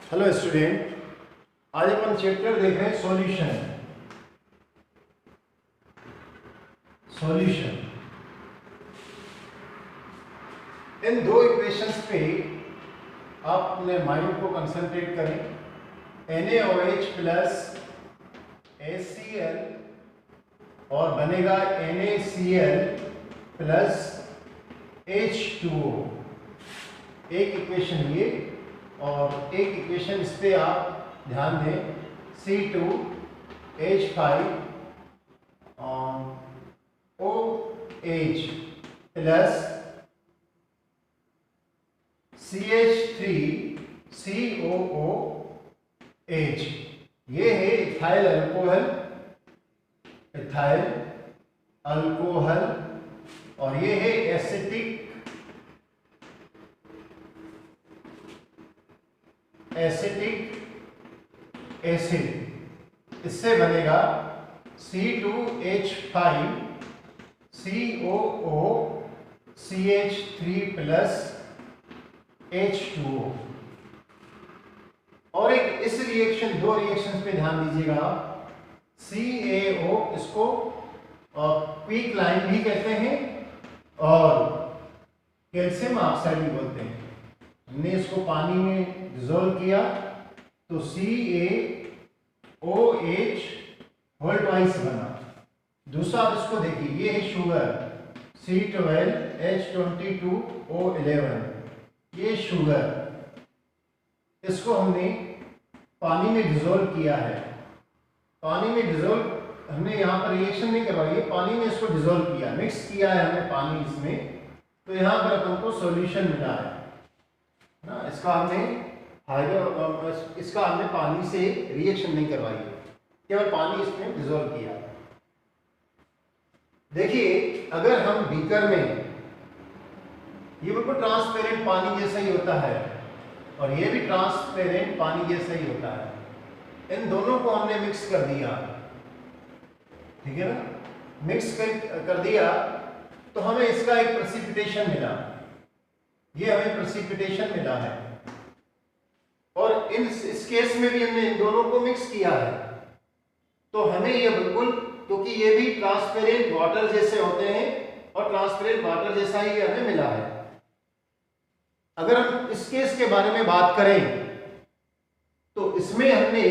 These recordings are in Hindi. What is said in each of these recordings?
हेलो स्टूडेंट, आज अपन चैप्टर देख रहे हैं सॉल्यूशन। इन दो इक्वेशंस पे आप अपने माइंड को कंसंट्रेट करें। NaOH प्लस HCl और बनेगा NaCl प्लस H2O। एक इक्वेशन ये और एक इक्वेशन इस पे आप ध्यान दें, C2H5 OH प्लस CH3COOH। ये है इथाइल अल्कोहल और ये है एसिटिक एसिड। इससे बनेगा C2H5COOCH3 प्लस H2O। और एक इस रिएक्शन, दो रिएक्शंस पे ध्यान दीजिएगा। CaO, इसको क्विक लाइन भी कहते हैं और कैल्शियम ऑक्साइड भी बोलते हैं। हमने इसको पानी में डिसॉल्व किया तो CaOH होल ट्वाइस बना। दूसरा आप इसको देखिए, ये है शुगर C12H22O11, ये शुगर, इसको हमने पानी में डिसॉल्व किया है। पानी में डिसॉल्व हमने यहाँ पर रिएक्शन नहीं करवाई है, पानी में इसको डिसॉल्व किया, मिक्स किया है हमने पानी इसमें, तो यहाँ पर अपन को सॉल्यूशन मिला है ना। इसका हमने पानी से रिएक्शन नहीं करवाई है, केवल पानी इसमें डिसॉल्व किया। देखिए, अगर हम बीकर में, ये बिल्कुल ट्रांसपेरेंट पानी जैसा ही होता है और ये भी ट्रांसपेरेंट पानी जैसा ही होता है, इन दोनों को हमने मिक्स कर दिया, ठीक है ना। मिक्स कर दिया तो हमें इसका एक प्रेसिपिटेशन मिला, ये हमें प्रेसिपिटेशन मिला है। और इस केस में भी हमने इन दोनों को मिक्स किया है, तो हमें ये बिल्कुल, क्योंकि ये भी ट्रांसपेरेंट वाटर जैसे होते हैं और ट्रांसपेरेंट वाटर जैसा ही हमें मिला है। अगर हम इस केस के बारे में बात करें तो इसमें हमने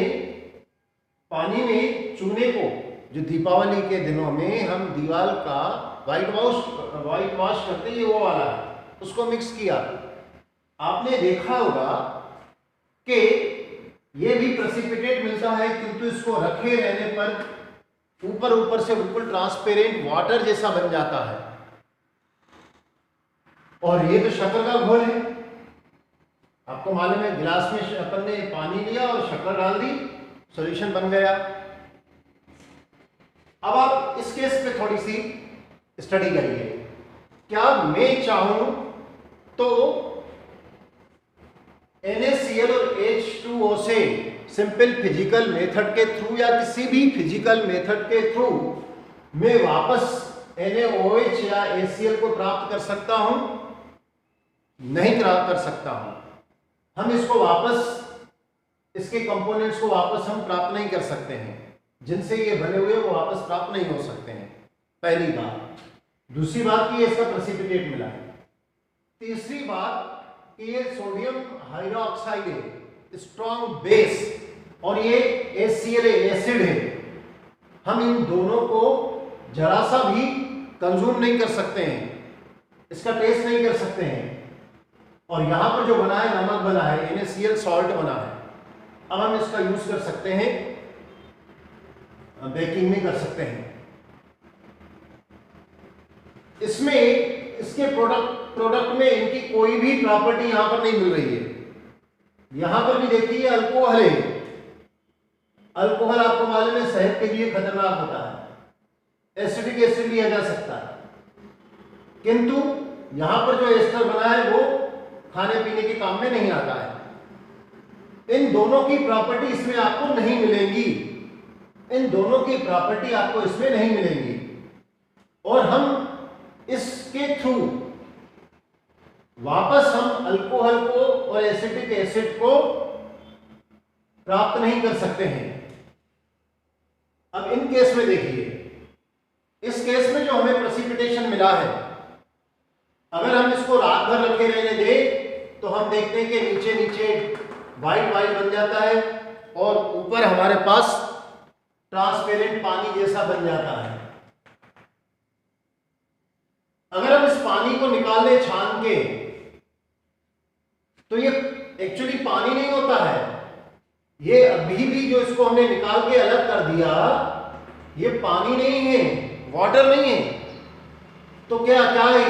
पानी में चूने को, जो दीपावली के दिनों में हम दीवार का व्हाइट वॉश करते हैं, वो वाला है, उसको मिक्स किया। आपने देखा होगा कि ये भी प्रेसिपिटेट मिलता है, किंतु इसको रखे रहने पर ऊपर से बिल्कुल ट्रांसपेरेंट वाटर जैसा बन जाता है। और ये तो शक्कर का घोल है, आपको मालूम है। गिलास में अपन ने पानी लिया और शक्कर डाल दी, सॉल्यूशन बन गया। अब आप इस केस पे थोड़ी सी स्टडी करिए। क्या मैं चाहूं तो NaCl और H2O से सिंपल फिजिकल मेथड के थ्रू या किसी भी फिजिकल मेथड के थ्रू मैं वापस NaOH या HCl को प्राप्त कर सकता हूं? नहीं प्राप्त कर सकता हूं। हम इसको वापस, इसके कंपोनेंट्स को वापस हम प्राप्त नहीं कर सकते हैं, जिनसे ये बने हुए वो वापस प्राप्त नहीं हो सकते हैं, पहली बात। दूसरी बात कि इसका प्रेसिपिटेट मिला है। तीसरी बात कि ये सोडियम हाइड्रोक्साइड है, स्ट्रॉन्ग बेस, और ये HCl एसिड है। हम इन दोनों को जरा सा भी कंज्यूम नहीं कर सकते हैं, इसका टेस्ट नहीं कर सकते हैं। और यहां पर जो बना है, नमक बना है, NaCl सॉल्ट बना है। अब हम इसका यूज कर सकते हैं, बेकिंग में कर सकते हैं। इसमें इसके प्रोडक्ट में इनकी कोई भी प्रॉपर्टी यहां पर नहीं मिल रही है। यहां पर भी देखिए अल्कोहल है। अल्कोहल आपको मालूम है सेहत के लिए खतरनाक होता है, एसिडिक एसिड लिया जा सकता है, किंतु यहां पर जो एस्टर बना है वो खाने पीने के काम में नहीं आता है। इन दोनों की प्रॉपर्टी इसमें आपको नहीं मिलेंगी, इन दोनों की प्रॉपर्टी आपको इसमें नहीं मिलेंगी। और हम इसके थ्रू वापस हम अल्कोहल को और एसिटिक एसिड को प्राप्त नहीं कर सकते हैं। अब इन केस में देखिए, इस केस में जो हमें प्रेसिपिटेशन मिला है, अगर हम इसको रात भर रखे रहने दें तो हम देखते हैं कि नीचे नीचे वाइट वाइट बन जाता है और ऊपर हमारे पास ट्रांसपेरेंट पानी जैसा बन जाता है। अगर हम इस पानी को निकाल लें छान के, तो ये एक्चुअली पानी नहीं होता है, ये अभी भी जो इसको हमने निकाल के अलग कर दिया, ये पानी नहीं है, वाटर नहीं है, तो क्या क्या है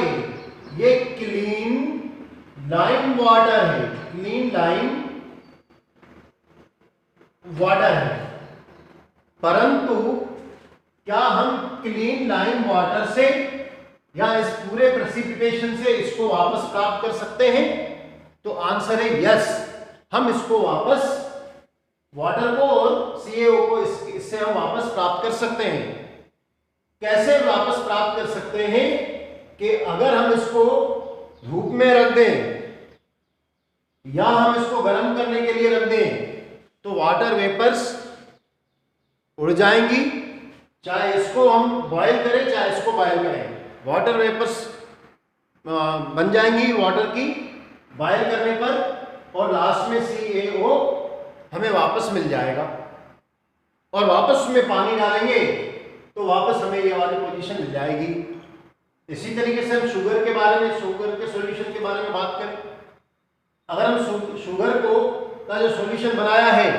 ये क्लीन लाइम वाटर है, क्लीन लाइम वाटर है। परंतु क्या हम क्लीन लाइम वाटर से या इस पूरे प्रेसिपिटेशन से इसको वापस प्राप्त कर सकते हैं? तो आंसर है यस, हम इसको वापस वाटर को और CaO को इससे हम वापस प्राप्त कर सकते हैं। कैसे वापस प्राप्त कर सकते हैं कि अगर हम इसको धूप में रख दें या हम इसको गर्म करने के लिए रख दें तो वाटर वेपर्स उड़ जाएंगी। चाहे इसको हम बॉयल करें चाहे इसको बॉयल करें, वाटर वेपर्स बन जाएंगी वाटर की बॉयल करने पर, और लास्ट में CaO हमें वापस मिल जाएगा। और वापस में पानी डालेंगे तो वापस हमें ये वाली पोजीशन मिल जाएगी। इसी तरीके से हम शुगर के बारे में, शुगर के सॉल्यूशन के बारे में बात करें, अगर हम शुगर को का जो सॉल्यूशन बनाया है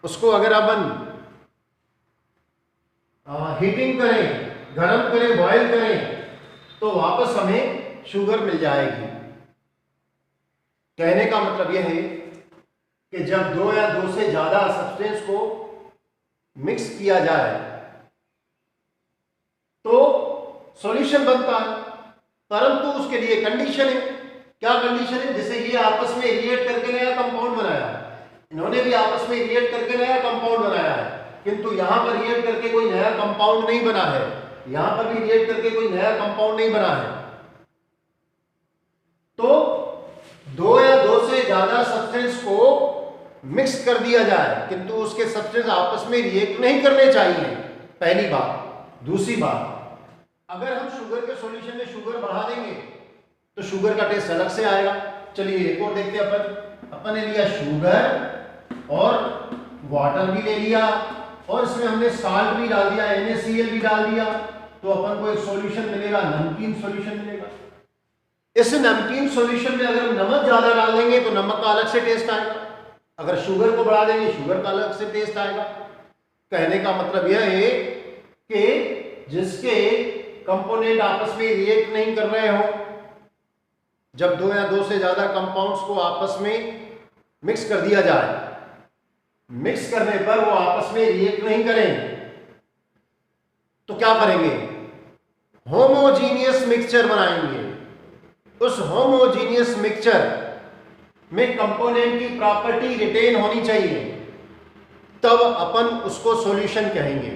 उसको अगर अपन हीटिंग करें, गर्म करें, बॉयल करें तो वापस हमें शुगर मिल जाएगी। कहने का मतलब यह है कि जब दो या दो से ज्यादा सब्सटेंस को मिक्स किया जाए तो सॉल्यूशन बनता है, परंतु उसके लिए कंडीशन है। क्या कंडीशन है? जैसे ये आपस में रिएक्ट करके नया कंपाउंड बनाया है, इन्होंने भी आपस में रिएक्ट करके नया कंपाउंड बनाया है, किंतु यहां पर रिएक्ट करके कोई नया कंपाउंड नहीं बना है, यहां पर भी रिएक्ट करके कोई नया कंपाउंड नहीं बना है। तो दो या दो से ज्यादा सब्सटेंस को मिक्स कर दिया जाए किंतु उसके सब्सटेंस आपस में रिएक्ट नहीं करने चाहिए, पहली बात। दूसरी बात, अगर हम शुगर के सॉल्यूशन में शुगर बढ़ा देंगे तो शुगर का टेस्ट अलग से आएगा। चलिए एक और देखते हैं। अपन ने लिया शुगर और वाटर भी ले लिया और इसमें हमने साल्ट भी डाल दिया, NaCl भी डाल दिया, तो अपन को एक सॉल्यूशन मिलेगा, नमकीन सॉल्यूशन मिलेगा। इस नमकीन सॉल्यूशन में अगर हम नमक ज्यादा डाल देंगे तो नमक का अलग से टेस्ट आएगा, अगर शुगर को बढ़ा देंगे शुगर का अलग से टेस्ट आएगा। कहने का मतलब यह है कि जिसके कंपोनेंट आपस में रिएक्ट नहीं कर रहे हो, जब दो या दो से ज्यादा कंपाउंड्स को आपस में मिक्स कर दिया जाए, मिक्स करने पर वो आपस में रिएक्ट नहीं करें तो क्या करेंगे? होमोजीनियस मिक्सचर बनाएंगे। उस होमोजीनियस मिक्सचर में कंपोनेंट की प्रॉपर्टी रिटेन होनी चाहिए, तब अपन उसको सॉल्यूशन कहेंगे,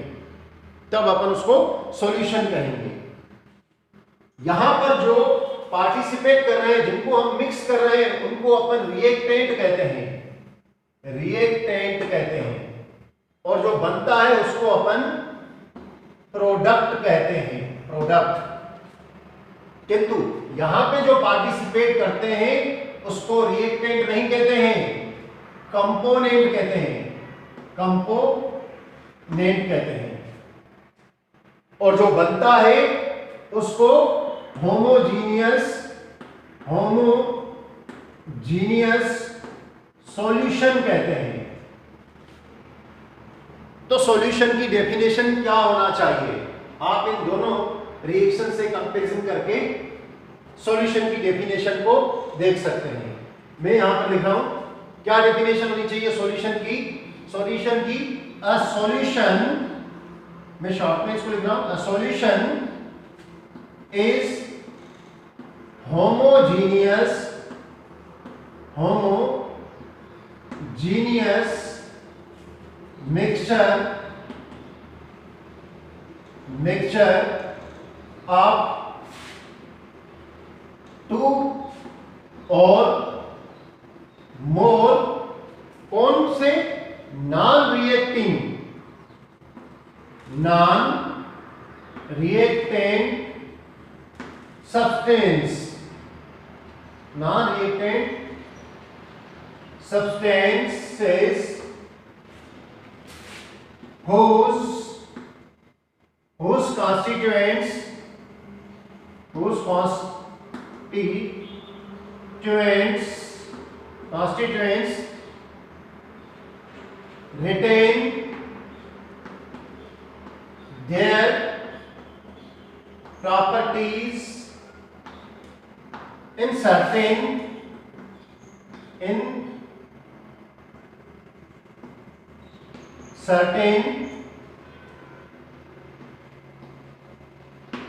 तब अपन उसको सॉल्यूशन कहेंगे। यहां पर जो पार्टिसिपेट कर रहे हैं, जिनको हम मिक्स कर रहे हैं, उनको अपन रिएक्टेंट कहते हैं, रिएक्टेंट कहते हैं, और जो बनता है उसको अपन प्रोडक्ट कहते हैं, प्रोडक्ट। किंतु यहां पे जो पार्टिसिपेट करते हैं उसको रिएक्टेंट नहीं कहते हैं, कंपोनेंट कहते हैं, कंपोनेंट कहते हैं, और जो बनता है उसको होमोजीनियस सॉल्यूशन कहते हैं। तो सॉल्यूशन की डेफिनेशन क्या होना चाहिए? आप इन दोनों रिएक्शन से कंपैरिजन करके सॉल्यूशन की डेफिनेशन को देख सकते हैं। मैं यहां पर लिख रहा हूं, क्या डेफिनेशन होनी चाहिए सॉल्यूशन की? सॉल्यूशन की, अ सॉल्यूशन, मैं शॉर्ट में इसको लिख रहा हूं, a solution is homogeneous mixture of two or more कौन से non-reactant substance, non-reactant substances whose constituents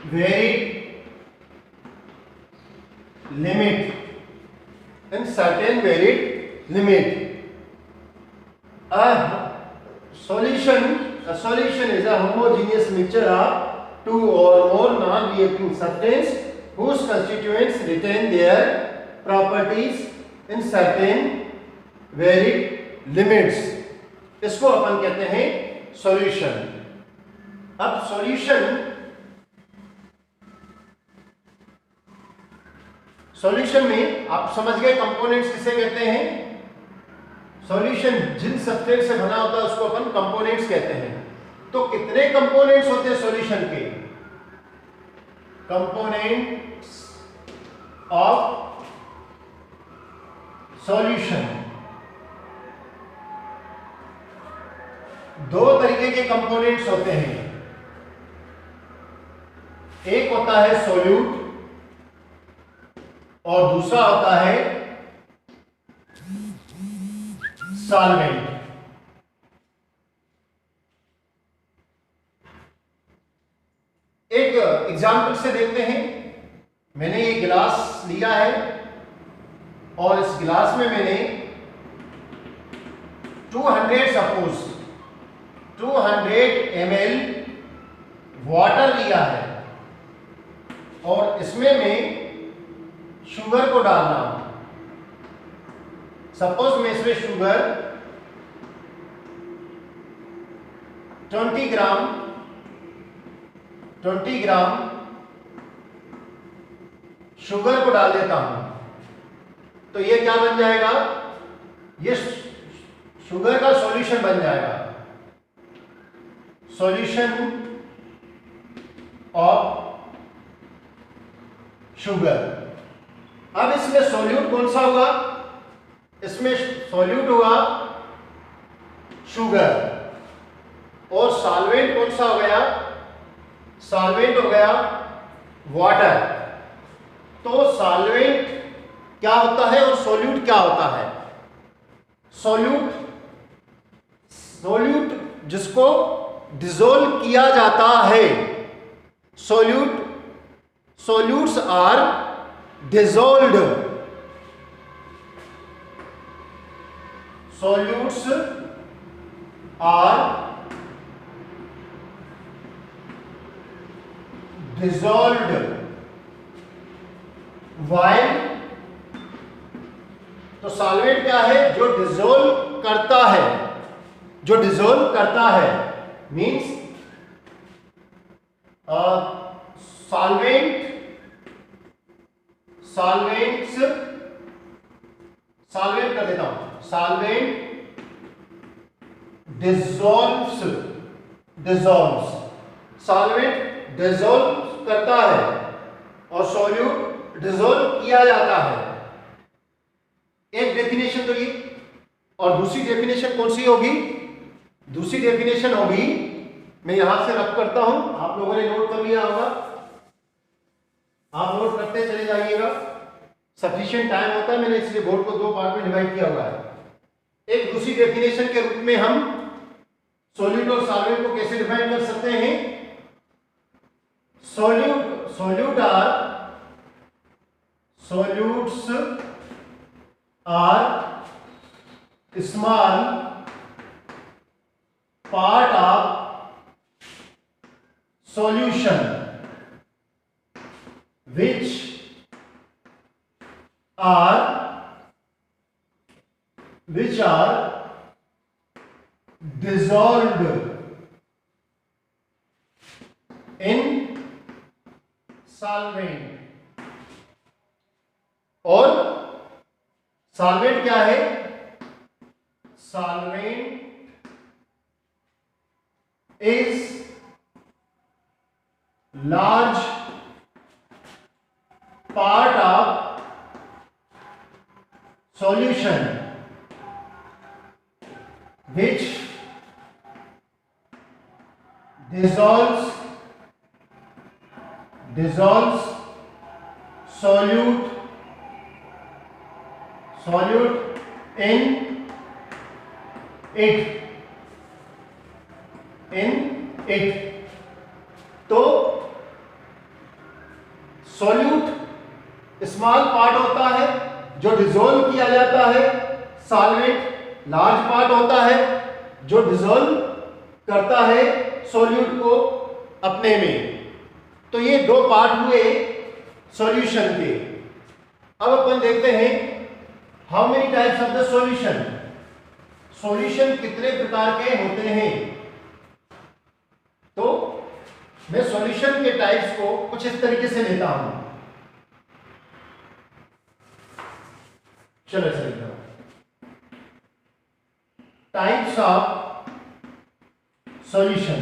retain their properties in certain varied limit. A solution is a homogeneous mixture of two or more non-reacting substances whose constituents retain their properties in certain varied limits. इसको अपन कहते हैं सॉल्यूशन. अब सॉल्यूशन में आप समझ गए कंपोनेंट्स किसे कहते हैं. सॉल्यूशन जिन सब्सटेंस से बना होता है उसको अपन कंपोनेंट्स कहते हैं. तो कितने कंपोनेंट्स होते हैं सॉल्यूशन के. कंपोनेंट्स ऑफ सॉल्यूशन, दो तरीके के कंपोनेंट्स होते हैं. एक होता है सोल्यूट और दूसरा होता है सॉल्वेंट. एक एग्जाम्पल से देखते हैं. मैंने ये गिलास लिया है और इस गिलास में मैंने 200 ml वाटर लिया है और इसमें मैं शुगर को डालना हूं. सपोज मैं इसमें शुगर 20 ग्राम शुगर को डाल देता हूं. तो ये क्या बन जाएगा. ये शुगर का सॉल्यूशन बन जाएगा. Solution of sugar. अब इसमें सॉल्यूट कौन सा होगा. इसमें सॉल्यूट होगा शुगर और सॉल्वेंट कौन सा हो गया. सॉल्वेंट हो गया वाटर. तो सॉल्वेंट क्या होता है और सॉल्यूट क्या होता है. सॉल्यूट जिसको डिसॉल्व किया जाता है. Solutes are dissolved. Solutes are dissolved while. तो सॉल्वेंट क्या है. जो डिसॉल्व करता है मींस सॉल्वेंट कर देता हूं. Solvent dissolves. सॉल्वेंट डिसॉल्व करता है और सॉल्यूट डिसॉल्व किया जाता है. एक डेफिनेशन तो ये. और दूसरी डेफिनेशन कौन सी होगी. दूसरी डेफिनेशन होगी, मैं यहां से रख करता हूं. आप लोगों ने नोट कर लिया होगा. आप नोट करते चले जाइएगा. सफिशिएंट टाइम होता है, मैंने इसलिए बोर्ड को दो पार्ट में डिवाइड किया हुआ है. एक दूसरी डेफिनेशन के रूप में हम सॉल्यूट और सॉल्वेंट को कैसे डिफाइन कर सकते हैं. Solutes are small part of solution which are dissolved solvent. और सॉल्वेंट क्या है? Solvent is large part of solution which dissolves solute in it। तो सॉल्यूट स्मॉल पार्ट होता है जो डिसॉल्व किया जाता है, सॉल्वेंट लार्ज पार्ट होता है जो डिसॉल्व करता है सॉल्यूट को अपने में। तो ये दो पार्ट हुए सॉल्यूशन के। अब अपन देखते हैं how many types of the solution. Solution कितने प्रकार के होते हैं? तो मैं सॉल्यूशन के टाइप्स को कुछ इस तरीके से लेता हूं। चलो सही करो। Types of solution.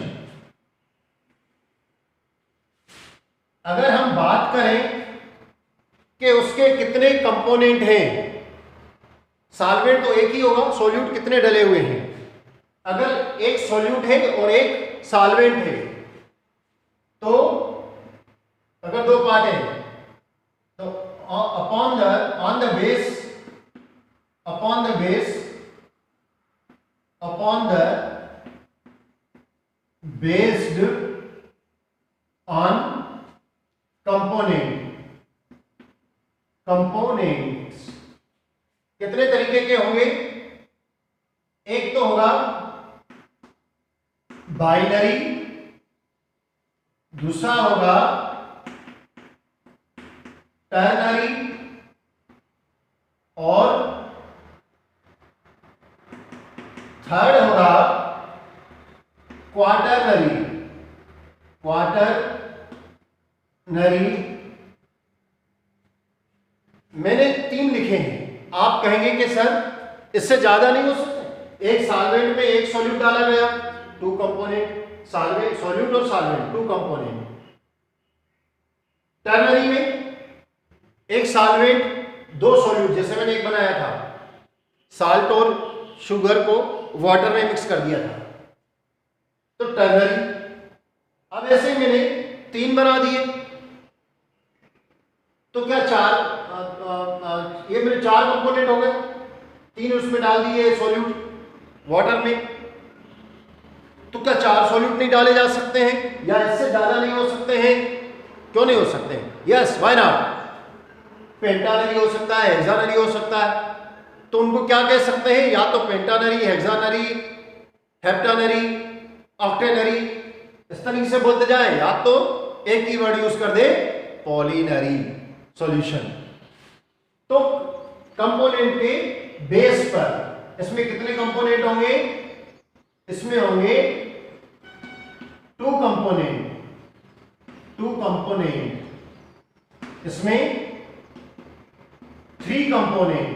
अगर हम बात करें कि उसके कितने कंपोनेंट हैं, सॉल्वेंट तो एक ही होगा, सॉल्यूट कितने डले हुए हैं? अगर एक सॉल्यूट है और एक सॉल्वेंट है, तो अगर दो पार्ट है तो upon the based on components कितने तरीके के होंगे? एक तो होगा बाइनरी, दूसरा होगा टर्नरी और थर्ड होगा क्वाटरनरी। मैंने 3 लिखे हैं। आप कहेंगे कि सर इससे ज्यादा नहीं हो सकते? एक सॉल्वेंट में एक सॉल्यूट डाला गया, 2 कंपोनेंट, सॉल्यूट और सॉल्वेंट 2 कंपोनेंट। टर्नरी में एक सॉल्वेंट 2 सॉल्यूट, जैसे मैंने एक बनाया था, साल्ट और शुगर को वाटर में मिक्स कर दिया था, तो टर्नरी। अब ऐसे ही मैंने 3 बना दिए, तो क्या 4 ये मेरे 4 कंपोनेंट हो गए। 3 उसमें डाल दिए सॉल्यूट वाटर में, तो क्या 4 सॉल्यूट नहीं डाले जा सकते हैं? या इससे ज्यादा नहीं हो सकते हैं? क्यों नहीं हो सकते हैं? Yes, why not? पेंटानरी हो सकता है, हेक्सानरी हो सकता है। तो उनको क्या कह सकते हैं? या तो पेंटानरी, हेक्सानरी, हेप्टानरी, ऑक्टेनरी, इस तरीके से बोलते जाए, या तो एक ही वर्ड यूज कर दे, पॉलीनरी सॉल्यूशन। तो कंपोनेंट के बेस पर इसमें कितने कंपोनेंट होंगे? इसमें होंगे 2 कंपोनेंट, इसमें 3 कंपोनेंट,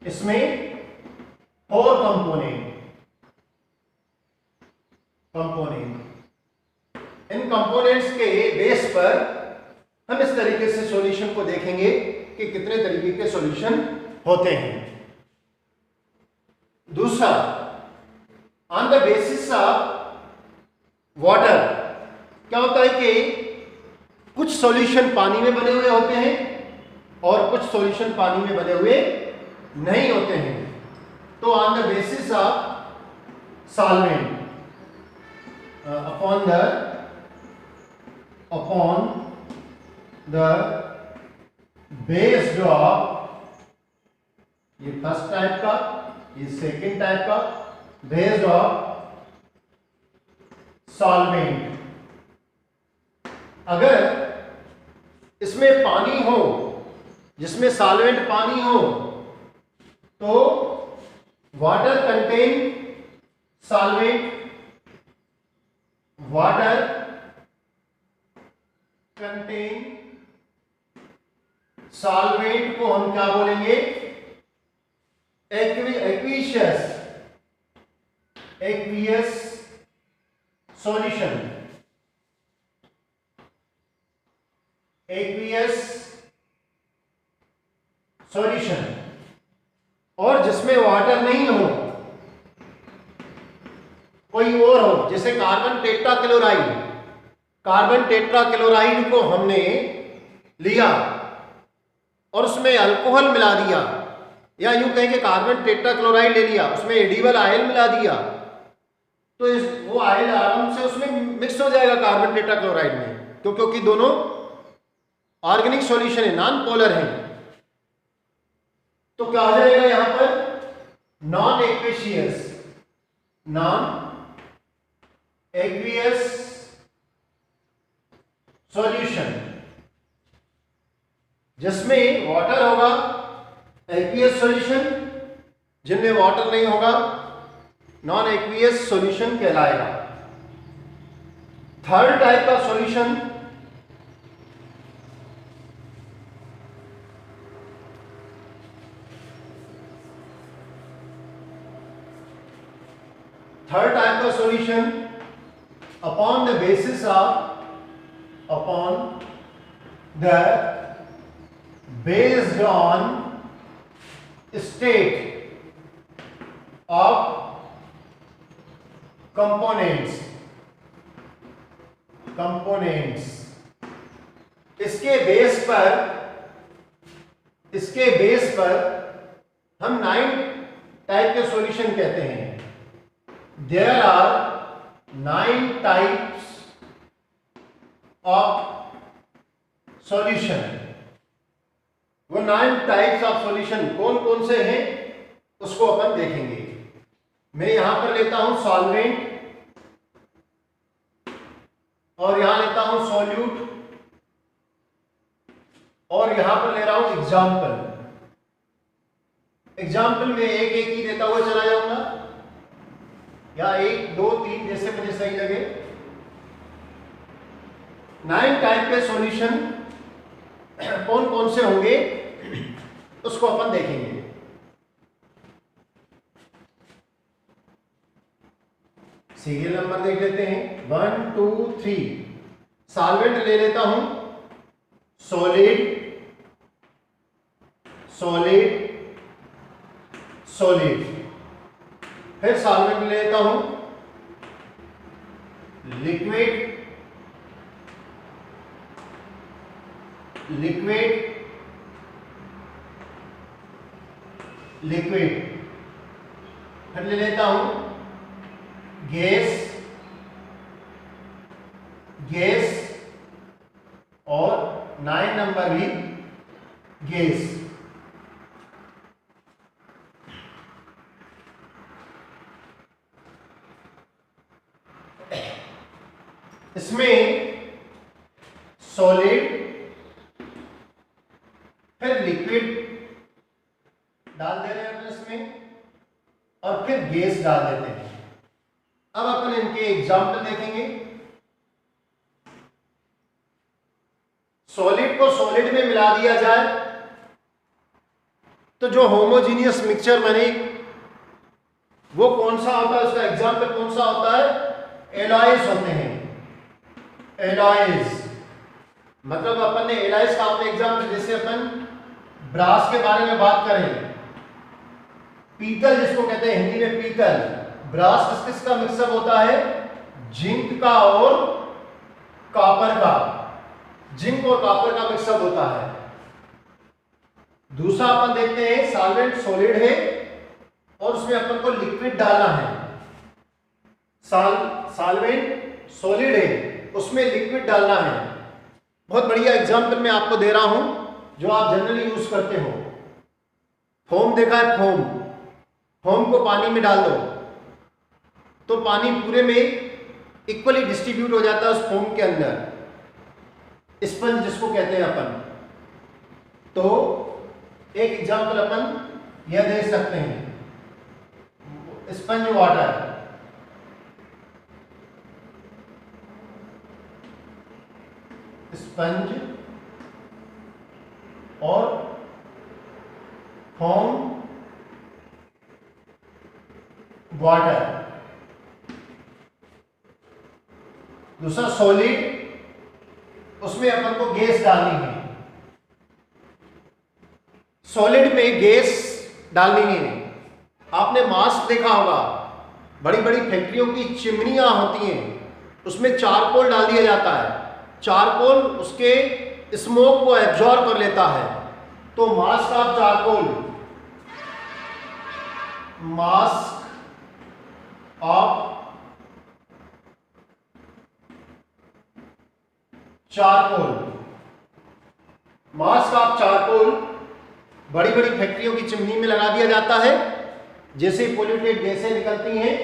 इसमें 4 कंपोनेंट। इन कंपोनेंट्स के बेस पर हम इस तरीके से सॉल्यूशन को देखेंगे कि कितने तरीके के सॉल्यूशन होते हैं। दूसरा, on the basis of water, क्या होता है कि कुछ सॉल्यूशन पानी में बने हुए होते हैं और कुछ सॉल्यूशन पानी में बने हुए नहीं होते हैं। तो on the basis of solvent, upon the based of, ये फर्स्ट टाइप का, ये सेकेंड टाइप का, बेस्ड ऑफ सॉल्वेंट। अगर इसमें पानी हो, जिसमें सॉल्वेंट पानी हो, तो water contain solvent water contain solvent को हम क्या बोलेंगे? Aqueous solution, aqueous solution. और जिसमें वाटर नहीं हो, कोई और हो, जैसे कार्बन टेट्राक्लोराइड, कार्बन टेट्राक्लोराइड को हमने लिया और उसमें अल्कोहल मिला दिया, या यूं कहें कि कार्बन टेट्राक्लोराइड ले लिया, उसमें एडिबल आयल मिला दिया, तो वो आयल आराम से उसमें मिक्स हो जाएगा कार्बन टेट्राक्लोराइड में, क्योंकि दोनों ऑर्गेनिक सॉल्यूशन है, नॉन पोलर है। तो क्या आ जाएगा यहां पर? Non aqueous, non aqueous solution. जिसमें वाटर होगा एक्वियस सॉल्यूशन, जिनमें वाटर नहीं होगा नॉन एक्वियस सॉल्यूशन कहलाएगा। थर्ड टाइप का solution upon the basis based on state of components। इसके बेस पर हम 9 टाइप के सॉल्यूशन कहते हैं। There are 9 types of solution। वो 9 टाइप्स ऑफ सॉल्यूशन कौन कौन से हैं उसको अपन देखेंगे। मैं यहां पर लेता हूं सॉल्वेंट, और यहां लेता हूं सॉल्यूट, और यहां पर ले रहा हूं एग्जाम्पल। एग्जाम्पल में एक एक ही देता हुआ चला जाऊंगा, या 1 2 3 जैसे मुझे सही लगे। 9 टाइप के सॉल्यूशन कौन कौन से होंगे उसको अपन देखेंगे। सीरियल नंबर देख लेते हैं 1 2 3। सॉल्वेंट ले लेता हूं सॉलिड, सॉलिड, सॉलिड। फिर सॉल्वेंट ले लेता हूं लिक्विड, लिक्विड, लिक्विड। फिर ले लेता हूं गैस, गैस, और 9 नंबर भी गैस। इसमें सॉलिड, फिर लिक्विड डाल दे रहे हैं इसमें, और फिर गैस डाल देते हैं। अब अपन इनके एग्जाम्पल देखेंगे। सॉलिड को सॉलिड में मिला दिया जाए तो जो होमोजीनियस मिक्सचर बने वो कौन सा होता है? उसका एग्जाम्पल कौन सा होता है? एलॉयज होते हैं। एलॉयज मतलब अपन ने एलॉयज का अपने एग्जाम्पल, जैसे अपन ब्रास के बारे में बात करें, पीतल जिसको कहते हैं हिंदी में पीतल, ब्रास किस किस का मिक्सअप होता है? जिंक का और कॉपर का, जिंक और कॉपर का मिक्सअप होता है। दूसरा अपन देखते हैं सॉल्वेंट सॉलिड है और उसमें अपन को लिक्विड डालना है। सॉल्वेंट सॉलिड है उसमें लिक्विड डालना है। बहुत बढ़िया एग्जांपल मैं आपको दे रहा हूं जो आप जनरली यूज करते हो। फोम देखा है? फोम, फोम को पानी में डाल दो तो पानी पूरे में इक्वली डिस्ट्रीब्यूट हो जाता है उस फोम के अंदर। स्पंज जिसको कहते हैं अपन। तो एक एग्जांपल अपन यह दे सकते हैं, स्पंज वाटर। स्पंज और फॉर्म वाटर। दूसरा सॉलिड, उसमें अपन को गैस डालनी है। सॉलिड में गैस डालनी है। आपने मास्क देखा होगा, बड़ी बड़ी फैक्ट्रियों की चिमनियां होती हैं, उसमें चारकोल डाल दिया जाता है। चारकोल उसके स्मोक को एब्जॉर्ब कर लेता है। तो mask of charcoal, mask of charcoal, mask of charcoal बड़ी बड़ी फैक्ट्रियों की चिमनी में लगा दिया जाता है। जैसे पोल्यूटेड गैसें निकलती हैं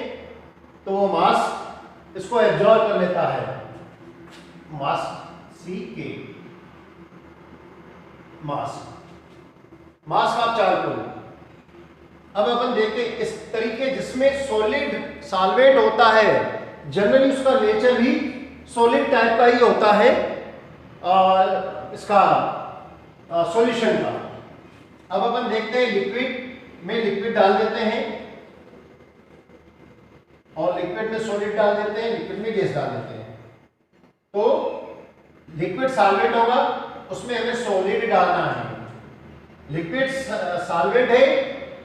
तो वो मास्क इसको एब्जॉर्ब कर लेता है। मास्क सी के, मास्क ऑफ चारकोल। अब अपन देखते हैं इस तरीके जिसमें सॉलिड सॉल्वेंट होता है, जनरली उसका नेचर भी सॉलिड टाइप का ही होता है इसका सॉल्यूशन का। अब अपन देखते हैं लिक्विड में लिक्विड डाल देते हैं और लिक्विड में सॉलिड डाल देते हैं, लिक्विड में गैस डाल देते हैं। तो लिक्विड सॉल्वेंट होगा, उसमें हमें सॉलिड डालना है। लिक्विड सॉल्वेंट है,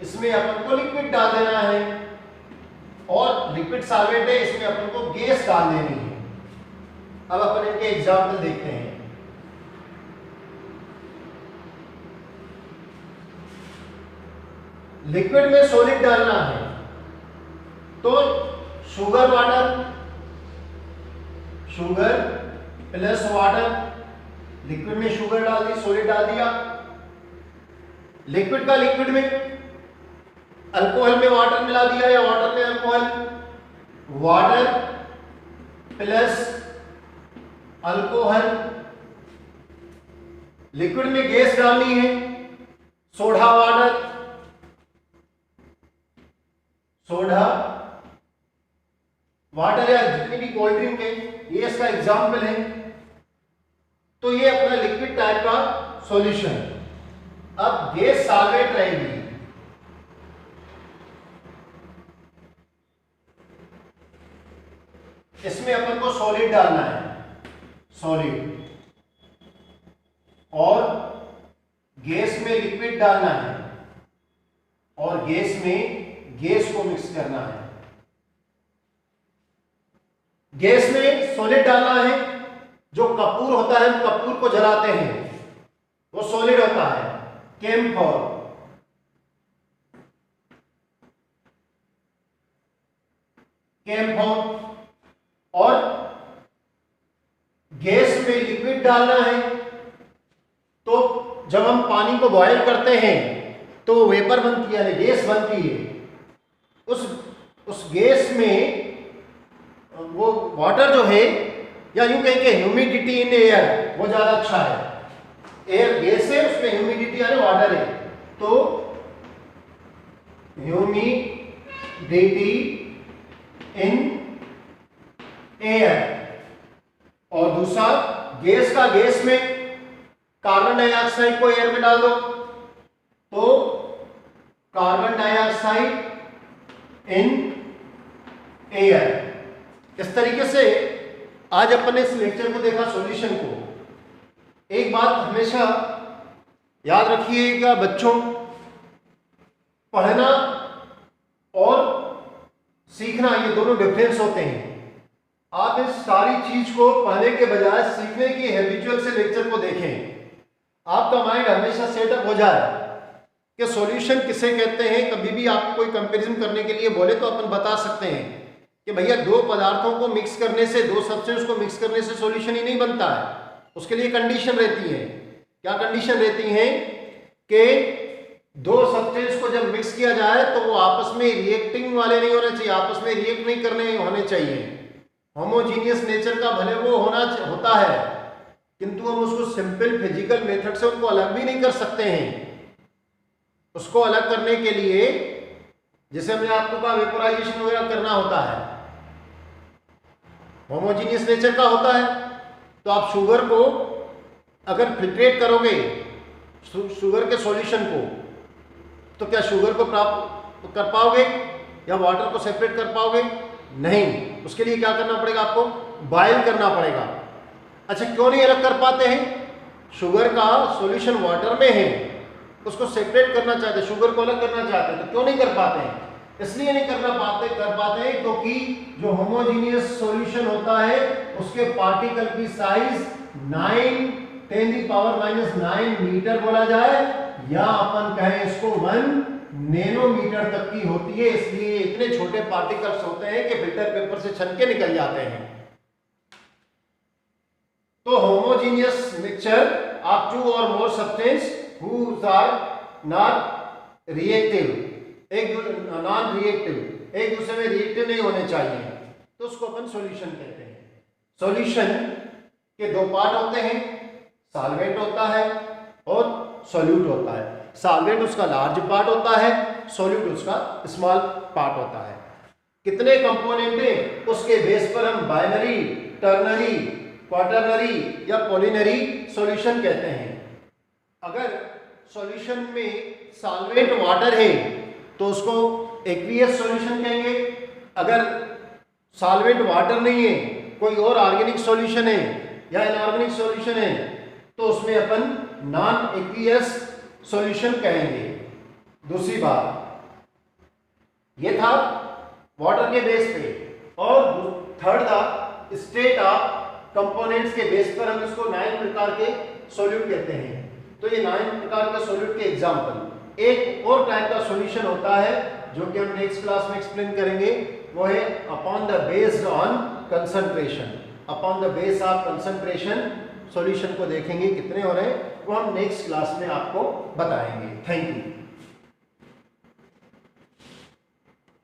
इसमें अपन को लिक्विड डाल देना है। और लिक्विड सॉल्वेंट है, इसमें अपन को गैस डाल देनी है। अब अपन इनके एग्जाम्पल देखते हैं। लिक्विड में सॉलिड डालना है तो sugar water, sugar plus water, liquid में शुगर डाल दी, सॉलिड डाल दिया। लिक्विड का लिक्विड में, अल्कोहल में वाटर मिला दिया या वाटर में alcohol, water plus alcohol. Liquid में गैस डालनी है, सोडा वाटर, सोडा वाटर या जितनी भी कोल्ड ड्रिंक है, ये इसका एग्जाम्पल है। तो ये अपना लिक्विड टाइप का सॉल्यूशन। अब गैस सॉल्वेंट रहेगी, इसमें अपन को सॉलिड डालना है, सॉलिड, और गैस में लिक्विड डालना है और गैस में गैस को मिक्स करना है। गैस में सॉलिड डालना है, जो कपूर होता है, कपूर को जलाते हैं, वो सॉलिड होता है, कैम्फर। कैम्फर। और गैस में लिक्विड डालना है, तो जब हम पानी को बॉयल करते हैं तो वेपर बनती है, यानी गैस बनती है। उस गैस में वो वाटर जो है, या यूं कहें कि ह्यूमिडिटी इन एयर, वो ज्यादा अच्छा है। एयर गैस है, उसमें ह्यूमिडिटी यानी वाटर है, तो ह्यूमिडिटी इन एयर। और दूसरा गैस का, गैस में कार्बन डाइऑक्साइड को एयर में डाल दो तो कार्बन डाइऑक्साइड इन एयर। इस तरीके से आज अपन ने इस लेक्चर को देखा, सॉल्यूशन को। एक बात हमेशा याद रखिएगा बच्चों, पढ़ना और सीखना ये दोनों डिफरेंस होते हैं। आप इस सारी चीज को पढ़ने के बजाय सीखने की हैबिचुअल से लेक्चर को देखें। आपका माइंड हमेशा सेटअप हो जाए कि सॉल्यूशन किसे कहते हैं। कभी भी आप कोई कंपैरिजन करने के लिए बोले तो अपन बता सकते हैं कि भैया दो पदार्थों को मिक्स करने से, दो सब्सटेंस को मिक्स करने से सॉल्यूशन ही नहीं बनता है। उसके लिए कंडीशन रहती है। क्या कंडीशन रहती है कि दो सब्सटेंस को जब मिक्स किया जाए तो वो आपस में रिएक्टिंग वाले नहीं होने चाहिए, आपस में रिएक्ट नहीं करने होने चाहिए। होमोजीनियस नेचर का भले वो होता है, किंतु हम उसको सिंपल फिजिकल मेथड से उनको अलग भी नहीं कर सकते हैं। उसको अलग करने के लिए जैसे हमने आपको कहा वेपोराइजेशन वगैरह करना होता है, होमोजीनियस नेचर का होता है। तो आप शुगर को अगर फिल्ट्रेट करोगे शुगर के सॉल्यूशन को, तो क्या शुगर को प्राप्त कर पाओगे या वाटर को सेपरेट कर पाओगे? नहीं। उसके लिए क्या करना पड़ेगा आपको? बॉयल करना पड़ेगा। अच्छा, क्यों नहीं अलग कर पाते हैं? शुगर का सॉल्यूशन वाटर में है, उसको सेपरेट करना चाहते, शुगर को अलग करना चाहते, तो क्यों नहीं कर पाते हैं? इसलिए नहीं कर पाते हैं क्योंकि जो होमोजीनियस सॉल्यूशन होता है उसके पार्टिकल की साइज 9 मीटर बोला जाए, या अपन कहें इसको 1 नैनोमीटर तक की होती है। इसलिए इतने छोटे पार्टिकल्स होते हैं कि फिल्टर पेपर से छन के निकल जाते हैं। तो होमोजीनियस मिक्सचर ऑफ 2 और more substance whose are not reactive, non reactive, एक दूसरे में रिएक्टिव नहीं होने चाहिए, तो उसको अपन सॉल्यूशन कहते हैं। सॉल्यूशन के दो पार्ट होते हैं, सॉल्वेंट होता है और सॉल्यूट होता है। सॉल्वेंट उसका लार्ज पार्ट होता है, सॉल्यूट उसका स्मॉल पार्ट होता है। कितने कंपोनेंट हैं उसके बेस पर हम बाइनरी, टर्नरी, क्वाटरनरी या पॉलिनरी सॉल्यूशन कहते हैं। अगर सॉल्यूशन में सॉल्वेंट वाटर है तो उसको एक्वियस सॉल्यूशन कहेंगे। अगर सॉल्वेंट वाटर नहीं है, कोई और ऑर्गेनिक सॉल्यूशन है या इनऑर्गेनिक सॉल्यूशन है, तो उसमें अपन नॉन एक्वियस सॉल्यूशन कहेंगे। दूसरी बात ये था वाटर के बेस पे, और थर्ड था स्टेट ऑफ कंपोनेंट्स के बेस पर हम इसको 9 प्रकार के सॉल्यूट कहते हैं। तो ये 9 प्रकार के सॉल्यूट के एग्जांपल। एक और टाइप का सॉल्यूशन होता है जो कि हम नेक्स्ट क्लास में एक्सप्लेन करेंगे, वो है upon the based on concentration. Upon the base of concentration solution को देखेंगे कितने हो रहे हैं, वो हम नेक्स्ट क्लास में आपको बताएंगे। Thank you.